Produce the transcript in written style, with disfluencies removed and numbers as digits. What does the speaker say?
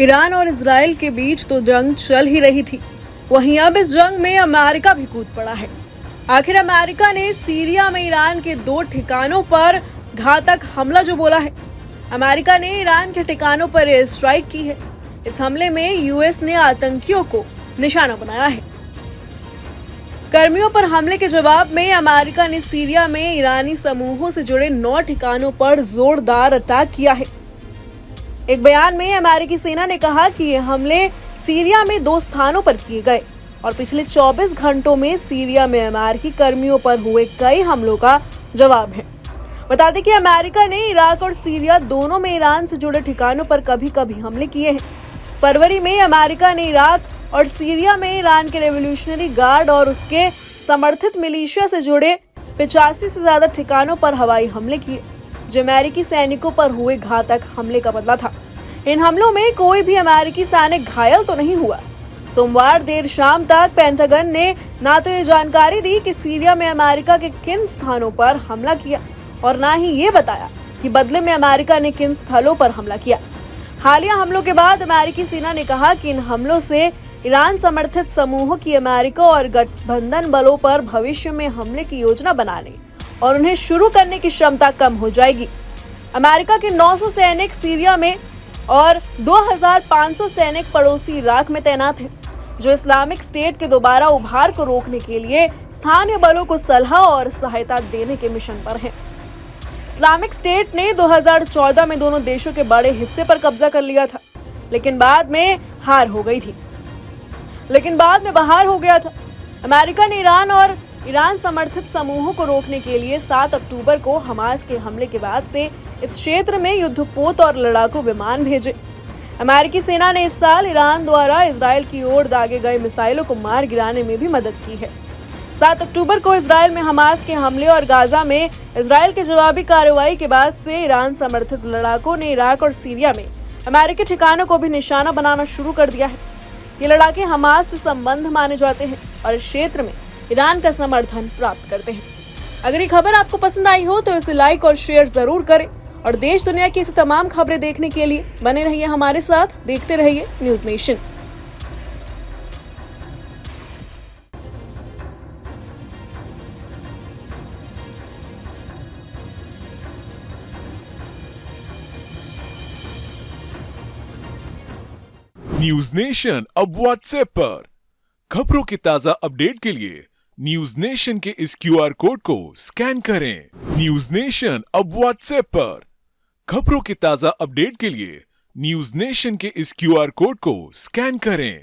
Iran और Israel के बीच तो जंग चल ही रही थी, वहीं अब इस जंग में अमेरिका भी कूद पड़ा है। आखिर अमेरिका ने सीरिया में ईरान के 2 ठिकानों पर घातक हमला जो बोला है। अमेरिका ने ईरान के ठिकानों पर एयर स्ट्राइक की है। इस हमले में यूएस ने आतंकियों को निशाना बनाया है। कर्मियों पर हमले के जवाब में अमेरिका ने सीरिया में ईरानी समूहों से जुड़े 9 ठिकानों पर जोरदार अटैक किया है। एक बयान में अमेरिकी सेना ने कहा कि ये हमले सीरिया में 2 स्थानों पर किए गए और पिछले 24 घंटों में सीरिया में अमेरिकी कर्मियों पर हुए कई हमलों का जवाब है। बता दें कि अमेरिका ने इराक और सीरिया दोनों में ईरान से जुड़े ठिकानों पर कभी कभी हमले किए हैं। फरवरी में अमेरिका ने इराक और सीरिया में ईरान के रेवोल्यूशनरी गार्ड और उसके समर्थित मिलिशिया से जुड़े 85 से ज्यादा ठिकानों पर हवाई हमले किए, जो अमेरिकी सैनिकों पर हुए घातक हमले का बदला था। इन हमलों में कोई भी अमेरिकी सैनिक घायल तो नहीं हुआ। सोमवार देर शाम तक पेंटागन ने ना तो ये जानकारी दी कि सीरिया में अमेरिका के किन स्थानों पर हमला किया और ना ही ये बताया कि बदले में अमेरिका ने किन स्थलों पर हमला किया। हालिया हमलों के बाद अमेरिकी सेना ने कहा कि इन हमलों से ईरान समर्थित समूहों की अमेरिका और गठबंधन बलों पर भविष्य में हमले की योजना बनाने और उन्हें शुरू करने की क्षमता कम हो जाएगी। अमेरिका के 900 सैनिक सीरिया में और 2500 सैनिक पड़ोसी इराक में तैनात हैं, जो इस्लामिक स्टेट के दोबारा उभार को रोकने के लिए स्थानीय बलों को सलाह और सहायता देने के मिशन पर हैं। इस्लामिक स्टेट ने 2014 में दोनों देशों के बड़े हिस्से पर कब्जा कर लिया था, लेकिन बाद में बहार हो गया था। अमेरिका ने ईरान और ईरान समर्थित समूहों को रोकने के लिए 7 अक्टूबर को हमास के हमले के बाद से इस क्षेत्र में युद्धपोत और लड़ाकू विमान भेजे। अमेरिकी सेना ने इस साल ईरान द्वारा इजराइल की ओर दागे गए मिसाइलों को मार गिराने में भी मदद की है। 7 अक्टूबर को इजराइल में हमास के हमले और गाजा में इजराइल की जवाबी कार्रवाई के बाद से ईरान समर्थित लड़ाकों ने इराक और सीरिया में अमेरिकी ठिकानों को भी निशाना बनाना शुरू कर दिया है। ये लड़ाके हमास से संबंध माने जाते हैं और इस क्षेत्र में ईरान का समर्थन प्राप्त करते हैं। अगर ये खबर आपको पसंद आई हो तो इसे लाइक और शेयर जरूर करें और देश दुनिया की ऐसी तमाम खबरें देखने के लिए बने रहिए हमारे साथ। देखते रहिए न्यूज़ नेशन। न्यूज नेशन अब व्हाट्सएप पर खबरों की ताजा अपडेट के लिए न्यूज नेशन के इस QR कोड को स्कैन करें। न्यूज नेशन अब व्हाट्सएप पर खबरों की ताजा अपडेट के लिए न्यूज नेशन के इस QR कोड को स्कैन करें।